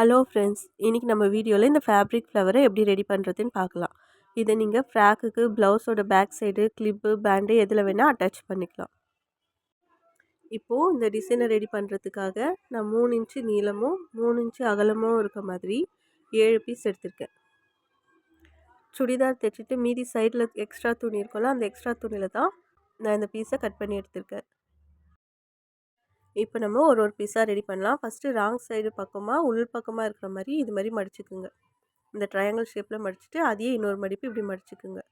Hello friends, இன்னைக்கு நம்ம வீடியோவில் இந்த ஃபேப்ரிக் ஃப்ளவரை எப்படி ரெடி பண்ணுறதுன்னு பார்க்கலாம். இதை நீங்கள் ஃப்ராக்குக்கு ப்ளவுஸோட பேக் சைடு கிளிப்பு பேண்டு எதில் வேணால் அட்டாச் பண்ணிக்கலாம். இப்போது இந்த டிசைனை ரெடி பண்ணுறதுக்காக நான் 3 இன்ச்சு நீளமும் 3 இன்ச்சு அகலமும் இருக்க மாதிரி 7 பீஸ் எடுத்திருக்கேன். சுடிதார் தைச்சிட்டு மீதி சைடில் எக்ஸ்ட்ரா துணி இருக்கும்ல, அந்த எக்ஸ்ட்ரா துணியில் தான் நான் இந்த பீஸை கட் பண்ணி எடுத்திருக்கேன். இப்போ நம்ம ஒரு பீஸாக ரெடி பண்ணலாம். ஃபஸ்ட்டு ராங் சைடு பக்கமாக உள் பக்கமாக இருக்கிற மாதிரி இது மாதிரி மடிச்சுக்குங்க. இந்த ட்ரையாங்கிள் ஷேப்பில் மடிச்சுட்டு அதையே இன்னொரு மடிப்பு இப்படி மடிச்சுக்குங்க.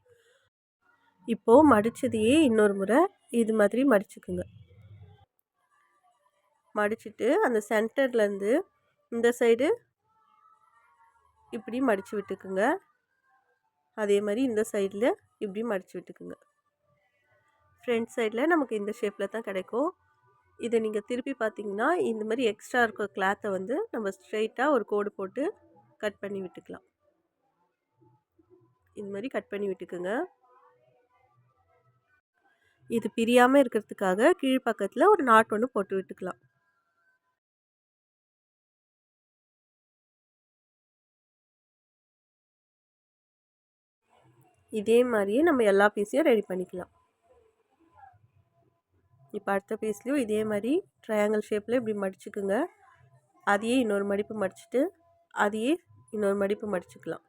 இப்போது மடித்ததையே இன்னொரு முறை இது மாதிரி மடிச்சுக்குங்க. மடிச்சுட்டு அந்த சென்டர்லேருந்து இந்த சைடு இப்படி மடித்து விட்டுக்குங்க. அதே மாதிரி இந்த சைடில் இப்படி மடித்து விட்டுக்குங்க. ஃப்ரண்ட் சைடில் நமக்கு இந்த ஷேப்பில் தான் கிடைக்கும். இதை நீங்கள் திருப்பி பார்த்தீங்கன்னா இந்த மாதிரி எக்ஸ்ட்ரா இருக்க கிளாத்தை வந்து நம்ம ஸ்ட்ரெயிட்டாக ஒரு கோடு போட்டு கட் பண்ணி விட்டுக்கலாம். இது மாதிரி கட் பண்ணி விட்டுக்குங்க. இது பிரியாமல் இருக்கிறதுக்காக கீழ்ப்பக்கத்தில் ஒரு நாட் ஒன்று போட்டு விட்டுக்கலாம். இதே மாதிரியே நம்ம எல்லா பீஸையும் ரெடி பண்ணிக்கலாம். இப்போ அடுத்த பீஸ்லேயும் இதே மாதிரி ட்ரையாங்கிள் ஷேப்பில் இப்படி மடிச்சுக்குங்க. அதையே இன்னொரு மடிப்பு மடிச்சுட்டு அதையே இன்னொரு மடிப்பு மடிச்சுக்கலாம்.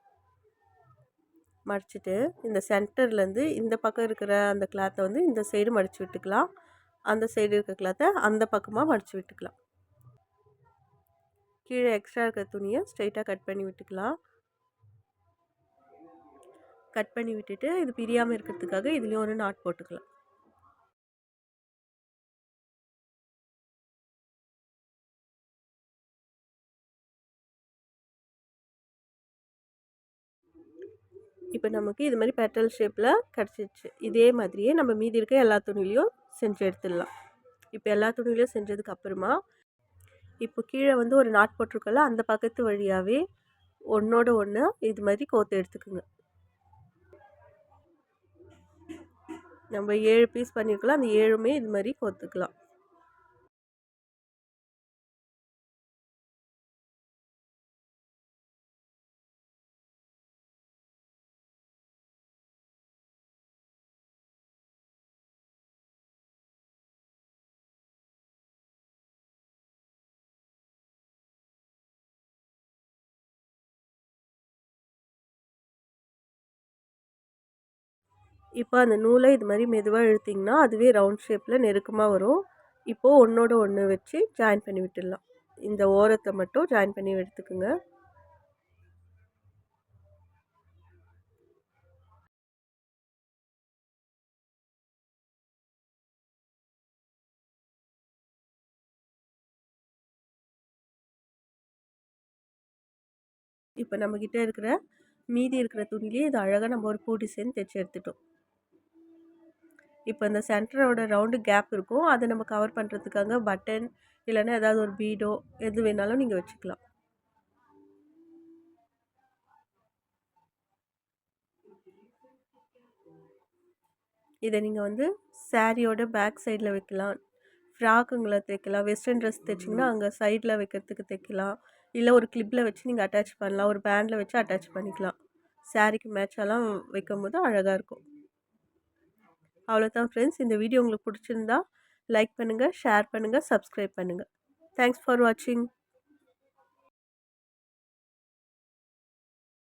மடிச்சுட்டு இந்த சென்டர்லேருந்து இந்த பக்கம் இருக்கிற அந்த கிளாத்தை வந்து இந்த சைடு மடித்து விட்டுக்கலாம். அந்த சைடு இருக்கிற கிளாத்தை அந்த பக்கமாக மடித்து விட்டுக்கலாம். கீழே எக்ஸ்ட்ரா இருக்கிற துணியை ஸ்ட்ரைட்டாக கட் பண்ணி விட்டுக்கலாம். கட் பண்ணி விட்டுட்டு இது பிரியாமல் இருக்கிறதுக்காக இதுலேயும் ஒரு நாட் போட்டுக்கலாம். இப்போ நமக்கு இது மாதிரி பெட்டல் ஷேப்பில் கிடச்சிடுச்சு. இதே மாதிரியே நம்ம மீதி இருக்க எல்லா துணிலையும் செஞ்சு எடுத்துடலாம். இப்போ எல்லா துணிலையும் செஞ்சதுக்கு அப்புறமா இப்போ கீழே வந்து ஒரு நாட் போட்டிருக்கல, அந்த பக்கத்து வழியாகவே ஒன்றோட ஒன்று இது மாதிரி கோர்த்து எடுத்துக்குங்க. நம்ம 7 பீஸ் பண்ணியிருக்கலாம், அந்த 7மே இது மாதிரி கோர்த்துக்கலாம். இப்போ அந்த நூலை இது மாதிரி மெதுவாக இழுத்திங்கன்னா அதுவே ரவுண்ட் ஷேப்பில் நெருக்கமாக வரும். இப்போது ஒன்றோட ஒன்று வச்சு ஜாயின் பண்ணி விட்டுடலாம். இந்த ஓரத்தை மட்டும் ஜாயின் பண்ணி எடுத்துக்குங்க. இப்போ நம்மக்கிட்ட இருக்கிற மீதி இருக்கிற துணிலேயே இது அழகாக நம்ம ஒரு பூ டிசைன் தைச்சி எடுத்துட்டோம். இப்போ இந்த சென்டரோட ரவுண்டு கேப் இருக்கும், அதை நம்ம கவர் பண்ணுறதுக்காக பட்டன் இல்லைன்னா ஏதாவது ஒரு பீடோ எது வேணாலும் நீங்கள் வச்சுக்கலாம். இதை நீங்கள் வந்து சாரியோட பேக் சைடில் வைக்கலாம், ஃப்ராக்குங்களை தைக்கலாம், வெஸ்டர்ன் ட்ரெஸ் தைச்சிங்கன்னா அங்கே சைடில் வைக்கிறதுக்கு தைக்கலாம், இல்லை ஒரு கிளிப்பில் வச்சு நீங்கள் அட்டாச் பண்ணலாம், ஒரு பேண்டில் வச்சு அட்டாச் பண்ணிக்கலாம். சாரிக்கு மேட்செல்லாம் வைக்கும் போது அழகாக இருக்கும். அவ்வளோதான் ஃப்ரெண்ட்ஸ். இந்த வீடியோ உங்களுக்கு பிடிச்சிருந்தா லைக் பண்ணுங்கள், ஷேர் பண்ணுங்கள், சப்ஸ்கிரைப் பண்ணுங்கள். தேங்க்ஸ் ஃபார் வாட்சிங்.